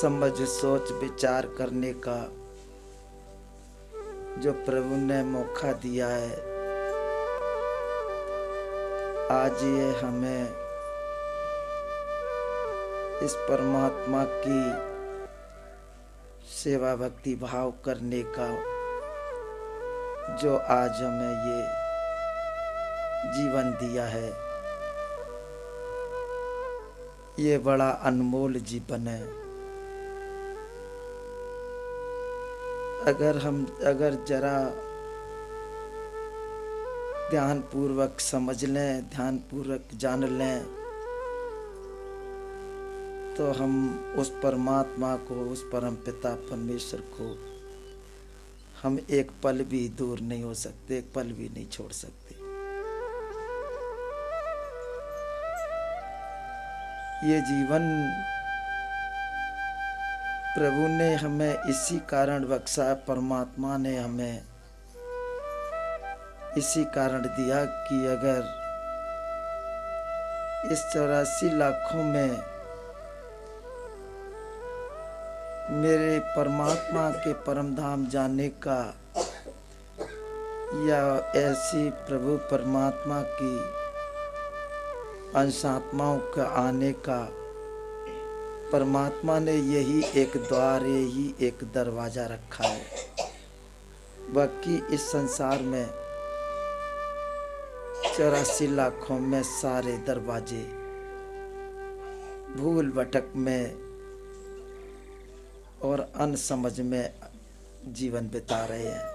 समझ सोच विचार करने का जो प्रभु ने मौका दिया है, आज ये हमें इस परमात्मा की सेवा भक्ति भाव करने का जो आज हमें ये जीवन दिया है, ये बड़ा अनमोल जीवन है। अगर जरा ध्यान पूर्वक समझ लें, ध्यान पूर्वक जान लें, तो हम उस परमात्मा को, उस परम पिता परमेश्वर को हम एक पल भी दूर नहीं हो सकते, एक पल भी नहीं छोड़ सकते। ये जीवन प्रभु ने हमें इसी कारण बख्शा, परमात्मा ने हमें इसी कारण दिया कि अगर इस 84 लाखों में मेरे परमात्मा के परम धाम जाने का या ऐसी प्रभु परमात्मा की अंश आत्माओं का आने का, परमात्मा ने यही एक द्वार, यही एक दरवाजा रखा है। बाकी इस संसार में 84 लाखों में सारे दरवाजे भूल भटक में और अनसमझ में जीवन बिता रहे हैं।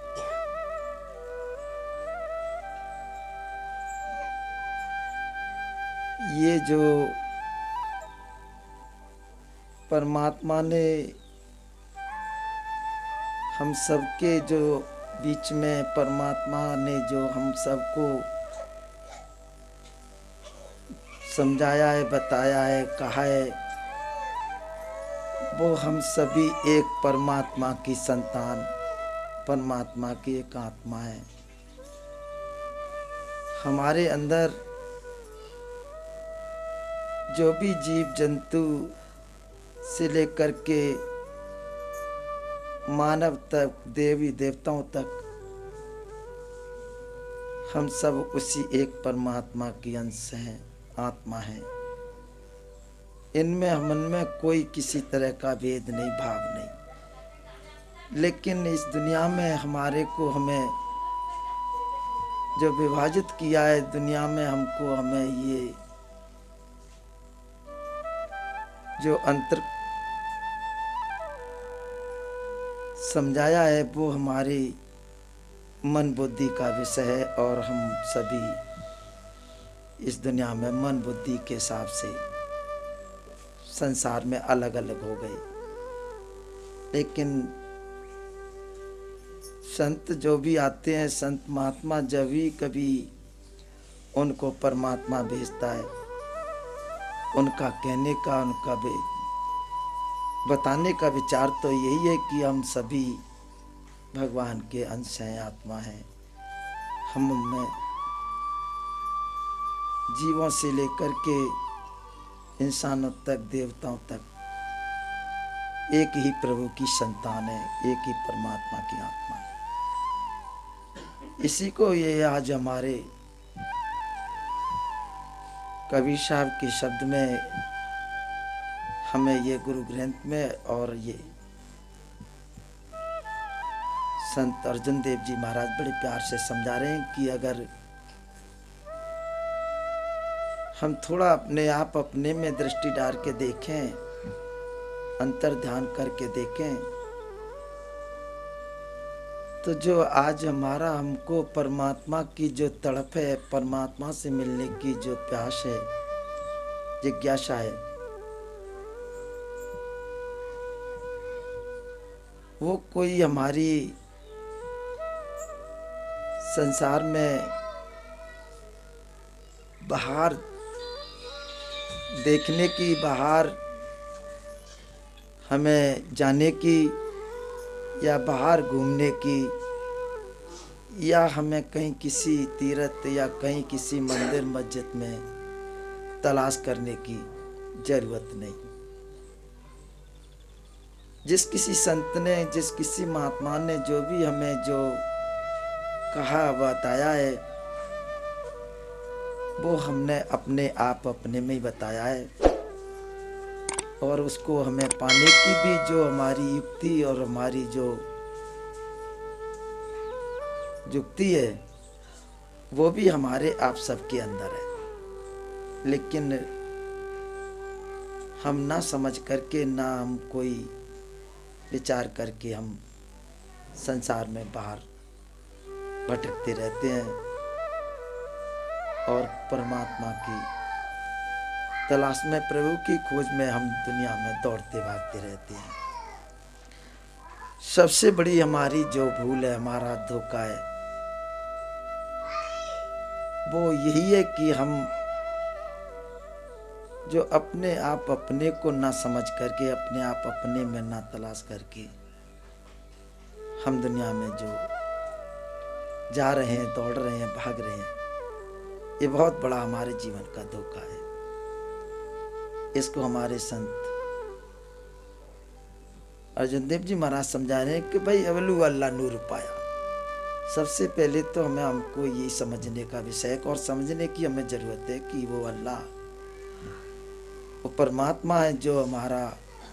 ये जो परमात्मा ने हम सबके जो बीच में, परमात्मा ने जो हम सबको समझाया है, बताया है, कहा है, वो हम सभी एक परमात्मा की संतान, परमात्मा की एक आत्मा है। हमारे अंदर जो भी जीव जंतु से लेकर के मानव तक, देवी देवताओं तक, हम सब उसी एक परमात्मा की अंश हैं, आत्मा है। इनमें मन में कोई किसी तरह का भेद नहीं, भाव नहीं। लेकिन इस दुनिया में हमें जो विभाजित किया है, दुनिया में हमें ये जो अंतर समझाया है, वो हमारी मन बुद्धि का विषय है। और हम सभी इस दुनिया में मन बुद्धि के हिसाब से संसार में अलग अलग हो गए। लेकिन संत जो भी आते हैं, संत महात्मा जब भी कभी उनको परमात्मा भेजता है, उनका कहने का, उनका बताने का विचार तो यही है कि हम सभी भगवान के अंश हैं, आत्मा हैं। हम में जीवों से लेकर के इंसानों तक, देवताओं तक एक ही प्रभु की संतान है, एक ही परमात्मा की आत्मा है। इसी को ये आज हमारे कबीर साहब के शब्द में हमें ये गुरु ग्रंथ में और ये संत अर्जुन देव जी महाराज बड़े प्यार से समझा रहे हैं कि अगर हम थोड़ा अपने आप, अपने में दृष्टि डाल के देखें, अंतर ध्यान करके देखें, तो जो आज हमारा, हमको परमात्मा की जो तड़प है, परमात्मा से मिलने की जो प्यास है, जिज्ञासा है, वो कोई हमारी संसार में बाहर देखने की, बाहर हमें जाने की, या बाहर घूमने की, या हमें कहीं किसी तीर्थ या कहीं किसी मंदिर मस्जिद में तलाश करने की जरूरत नहीं। जिस किसी संत ने, जिस किसी महात्मा ने जो भी हमें जो कहा बताया है, वो हमने अपने आप अपने में ही बताया है। और उसको हमें पाने की भी जो हमारी युक्ति और हमारी जो युक्ति है, वो भी हमारे आप सबके अंदर है। लेकिन हम ना समझ करके, ना हम कोई विचार करके हम संसार में बाहर भटकते रहते हैं और परमात्मा की तलाश में, प्रभु की खोज में हम दुनिया में दौड़ते भागते रहते हैं। सबसे बड़ी हमारी जो भूल है, हमारा धोखा है, वो यही है कि हम जो अपने आप अपने को ना समझ करके, अपने आप अपने में ना तलाश करके हम दुनिया में जो जा रहे हैं, दौड़ रहे हैं, भाग रहे हैं, ये बहुत बड़ा हमारे जीवन का धोखा है। इसको हमारे संत अर्जुन देव जी महाराज समझा रहे हैं कि भाई अवलू अल्लाह नूर पाया। सबसे पहले तो हमें हमको ये समझने का विषय और समझने की हमें जरूरत है कि वो अल्लाह, वो परमात्मा है, जो हमारा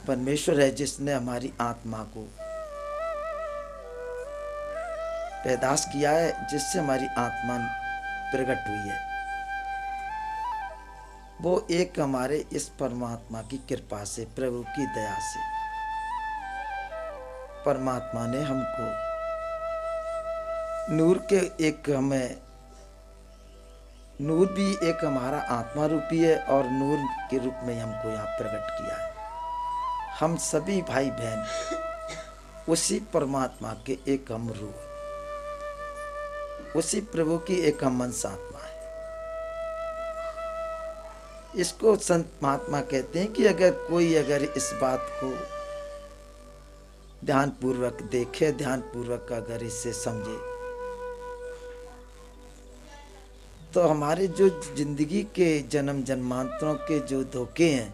परमेश्वर है, जिसने हमारी आत्मा को पैदाश किया है, जिससे हमारी आत्मा प्रकट हुई है। वो एक हमारे इस परमात्मा की कृपा से, प्रभु की दया से, परमात्मा ने हमको नूर के एक, हमें नूर भी एक हमारा आत्मा रूपी है और नूर के रूप में हमको यहाँ प्रकट किया है। हम सभी भाई बहन उसी परमात्मा के एक हम रूह, उसी प्रभु की एक हम अंश आत्मा है। इसको संत महात्मा कहते हैं कि अगर इस बात को ध्यान पूर्वक देखे, ध्यान पूर्वक अगर इसे समझे, तो हमारे जो जिंदगी के जन्म जन्मांतरों के जो धोखे हैं,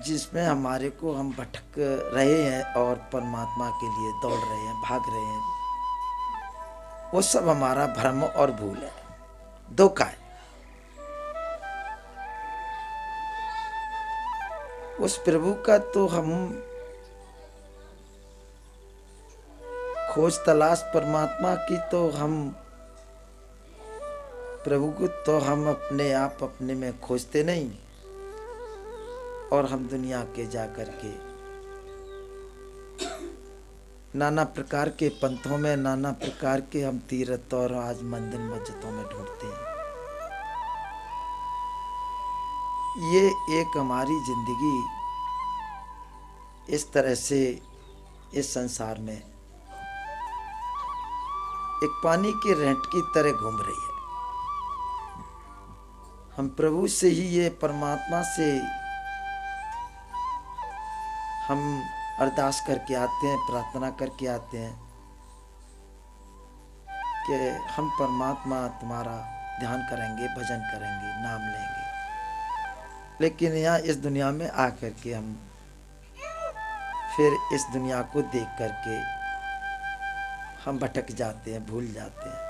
जिसमें हमारे को हम भटक रहे हैं और परमात्मा के लिए दौड़ रहे हैं, भाग रहे हैं, वो सब हमारा भ्रम और भूल है, धोखा है। उस प्रभु का तो हम खोज तलाश, परमात्मा की तो हम प्रभु को तो हम अपने आप अपने में खोजते नहीं, और हम दुनिया के जाकर के नाना प्रकार के पंथों में, नाना प्रकार के हम तीर्थ और आज मंदिर मस्जिदों में ढूंढते हैं। ये एक हमारी जिंदगी इस तरह से इस संसार में एक पानी के रेंट की तरह घूम रही है। हम प्रभु से ही, ये परमात्मा से हम अरदास करके आते हैं, प्रार्थना करके आते हैं कि हम परमात्मा तुम्हारा ध्यान करेंगे, भजन करेंगे, नाम लेंगे। लेकिन यहाँ इस दुनिया में आकर के हम फिर इस दुनिया को देख करके हम भटक जाते हैं, भूल जाते हैं।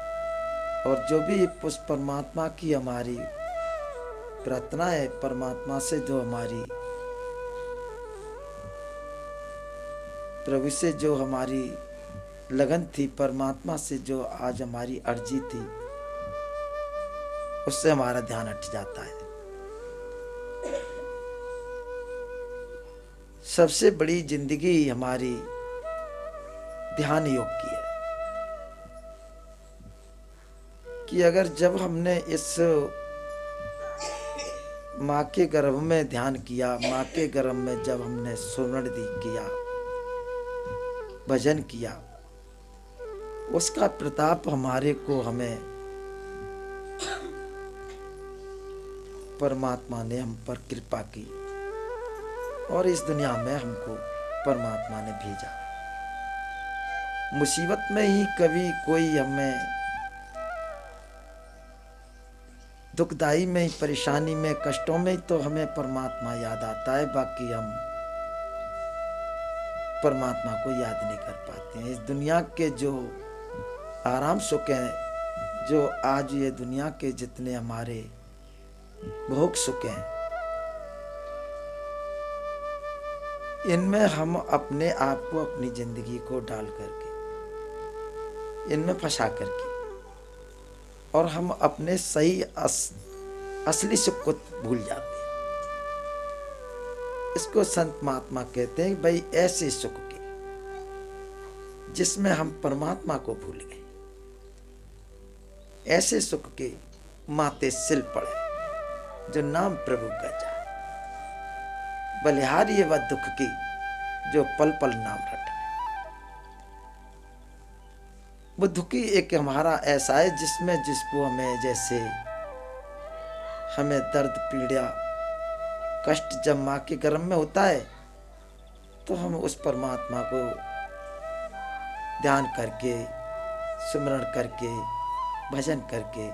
और जो भी उस परमात्मा की हमारी प्रार्थना है, परमात्मा से जो हमारी, प्रभु से जो हमारी लगन थी, परमात्मा से जो आज हमारी अर्जी थी, उससे हमारा ध्यान हट जाता है। सबसे बड़ी जिंदगी हमारी ध्यान योग की है कि अगर जब हमने इस माँ के गर्भ में ध्यान किया, माँ के गर्भ में जब हमने सुमरण किया, भजन किया, उसका प्रताप हमारे को, हमें परमात्मा ने हम पर कृपा की और इस दुनिया में हमको परमात्मा ने भेजा। मुसीबत में ही कभी कोई हमें, दुखदाई में, परेशानी में, कष्टों में तो हमें परमात्मा याद आता है। बाकी हम परमात्मा को याद नहीं कर पाते हैं। इस दुनिया के जो आराम सुख हैं, जो आज ये दुनिया के जितने हमारे भोग सुख हैं, इनमें हम अपने आप को, अपनी जिंदगी को डाल करके, इनमें फंसा करके, और हम अपने सही असली सुख को भूल जाते हैं। इसको संत महात्मा कहते हैं भाई ऐसे सुख के जिसमें हम परमात्मा को भूल गए, ऐसे सुख के माते सिल पड़े जो नाम प्रभु का जाए, बलिहारी वह दुख की जो पल पल नाम रटे। वो दुखी एक हमारा ऐसा है जिसको हमें, जैसे हमें दर्द पीड़ा कष्ट जब माँ के गर्भ में होता है तो हम उस परमात्मा को ध्यान करके, सुमरण करके, भजन करके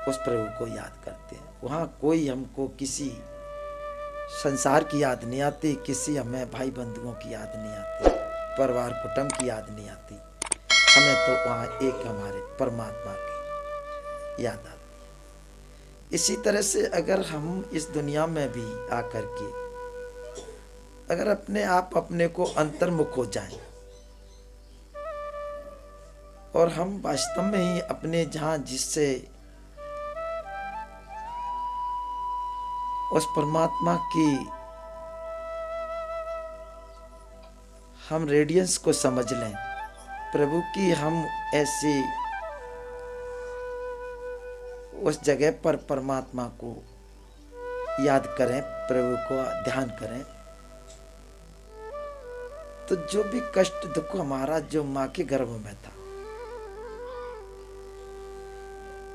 उस प्रभु को याद करते हैं। वहाँ कोई हमको किसी संसार की याद नहीं आती, किसी हमें भाई बंधुओं की याद नहीं आती, परिवार कुटुंब की याद नहीं आती। हमें तो वहाँ एक हमारे परमात्मा की याद आती। इसी तरह से अगर हम इस दुनिया में भी आकर के अगर अपने आप अपने को अंतर्मुख हो जाएं और हम वास्तव में ही अपने जहाँ जिससे उस परमात्मा की हम रेडियंस को समझ लें, प्रभु की हम ऐसी उस जगह पर परमात्मा को याद करें, प्रभु को ध्यान करें, तो जो भी कष्ट दुख हमारा जो माँ के गर्भ में था,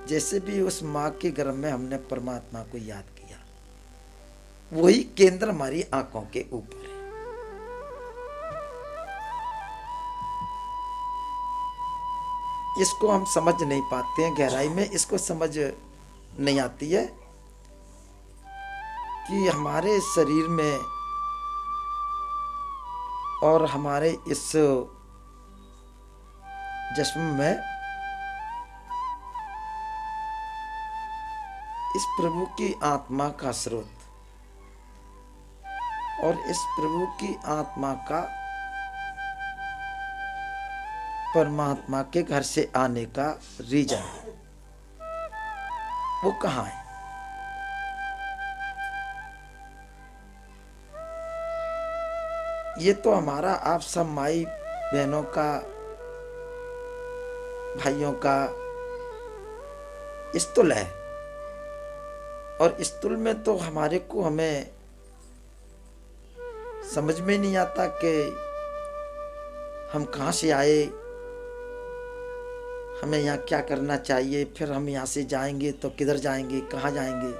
जैसे भी उस माँ के गर्भ में हमने परमात्मा को याद किया, वही केंद्र हमारी आंखों के ऊपर है। इसको हम समझ नहीं पाते हैं, गहराई में इसको समझ नहीं आती है कि हमारे शरीर में और हमारे इस जिस्म में इस प्रभु की आत्मा का स्रोत और इस प्रभु की आत्मा का परमात्मा के घर से आने का रीजन वो कहाँ है? ये तो हमारा आप सब माई बहनों का, भाइयों का स्तुल है, और स्तुल में तो हमारे को हमें समझ में नहीं आता कि हम कहाँ से आए, हमें यहाँ क्या करना चाहिए, फिर हम यहाँ से जाएंगे तो किधर जाएंगे, कहाँ जाएंगे।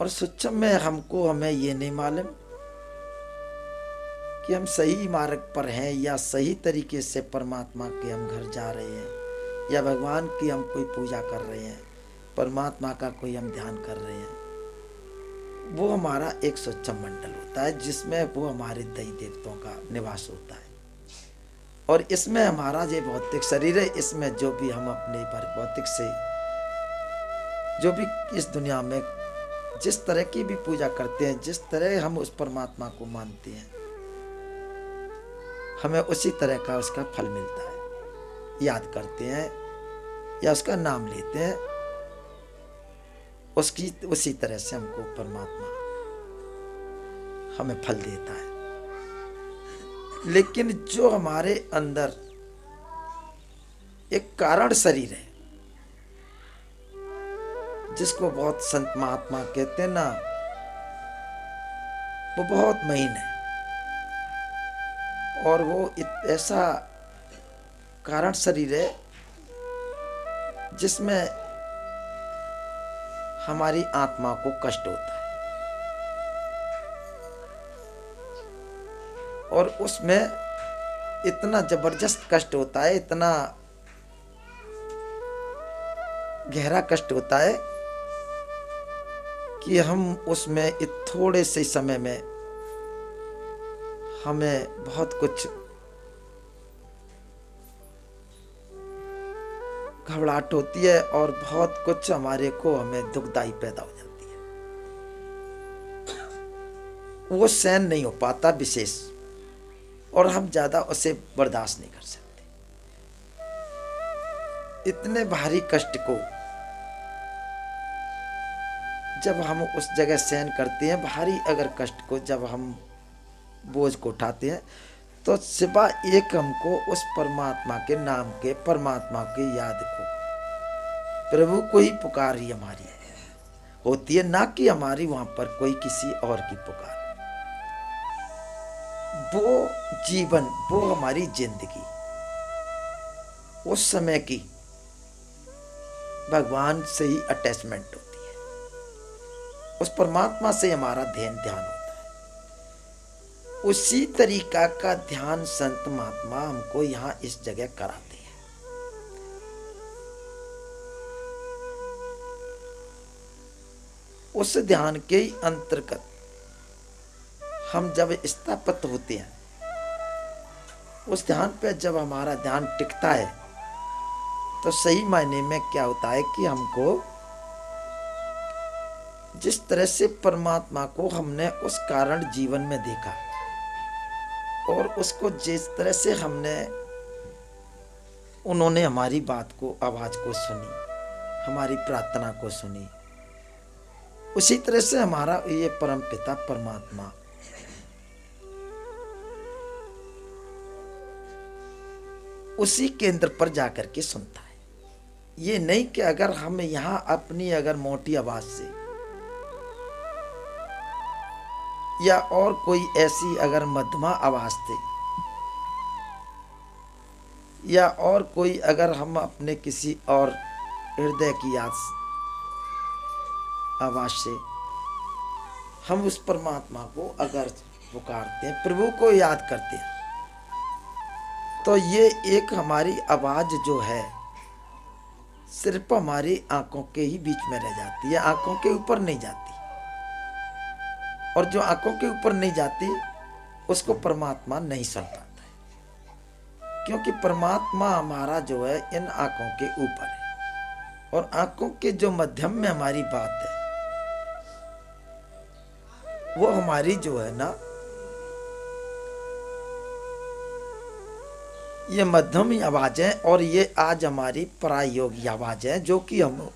और सूक्ष्म में हमें ये नहीं मालूम कि हम सही मार्ग पर हैं या सही तरीके से परमात्मा के हम घर जा रहे हैं, या भगवान की हम कोई पूजा कर रहे हैं, परमात्मा का कोई हम ध्यान कर रहे हैं। वो हमारा एक सूक्ष्म मंडल होता है जिसमें वो हमारे देवी देवताओं का निवास होता है, और इसमें हमारा ये भौतिक शरीर है, इसमें जो भी हम अपने पर भौतिक से जो भी इस दुनिया में जिस तरह की भी पूजा करते हैं, जिस तरह हम उस परमात्मा को मानते हैं, हमें उसी तरह का उसका फल मिलता है। याद करते हैं या उसका नाम लेते हैं, उसकी उसी तरह से हमको परमात्मा हमें फल देता है। लेकिन जो हमारे अंदर एक कारण शरीर है, जिसको बहुत संत महात्मा कहते हैं ना, वो बहुत महीन है, और वो ऐसा कारण शरीर है जिसमें हमारी आत्मा को कष्ट होता है, और उसमें इतना जबरदस्त कष्ट होता है, इतना गहरा कष्ट होता है कि हम उसमें थोड़े से समय में हमें बहुत कुछ घबराहट होती है और बहुत कुछ हमारे को हमें दुखदाई पैदा हो जाती है, वो सहन नहीं हो पाता विशेष, और हम ज्यादा उसे बर्दाश्त नहीं कर सकते। इतने भारी कष्ट को जब हम उस जगह सहन करते हैं, भारी अगर कष्ट को जब हम बोझ को उठाते हैं, तो सिवा एक हमको उस परमात्मा के नाम के, परमात्मा की याद को, प्रभु को ही पुकार ही हमारी होती है, ना कि हमारी वहां पर कोई किसी और की पुकार। वो जीवन, वो हमारी जिंदगी उस समय की भगवान से ही अटैचमेंट होती है, उस परमात्मा से हमारा ध्यान होता है। उसी तरीका का ध्यान संत महात्मा हमको यहाँ इस जगह कराते हैं। उस ध्यान के अंतर्गत हम जब स्थापित होते हैं, उस ध्यान पे जब हमारा ध्यान टिकता है, तो सही मायने में क्या होता है कि हमको जिस तरह से परमात्मा को हमने उस कारण जीवन में देखा, और उसको जिस तरह से उन्होंने हमारी बात को, आवाज को सुनी, हमारी प्रार्थना को सुनी, उसी तरह से हमारा ये परम पिता परमात्मा उसी केंद्र पर जाकर के सुनता है। ये नहीं कि अगर हम यहां अपनी अगर मोटी आवाज से या और कोई ऐसी अगर मध्यमा आवाज से, या और कोई अगर हम अपने किसी और हृदय की आवाज से हम उस परमात्मा को अगर पुकारते हैं, प्रभु को याद करते हैं, तो ये एक हमारी आवाज जो है सिर्फ हमारी आंखों के ही बीच में रह जाती है, आंखों के ऊपर नहीं जाती। और जो आंखों के ऊपर नहीं जाती उसको परमात्मा नहीं सुन पाता है, क्योंकि परमात्मा हमारा जो है इन आंखों के ऊपर है, और आंखों के जो मध्यम में हमारी बात है, वो हमारी जो है ना, ये मध्यम आवाज है, और ये आज हमारी प्रायोगिक आवाज है, जो कि हम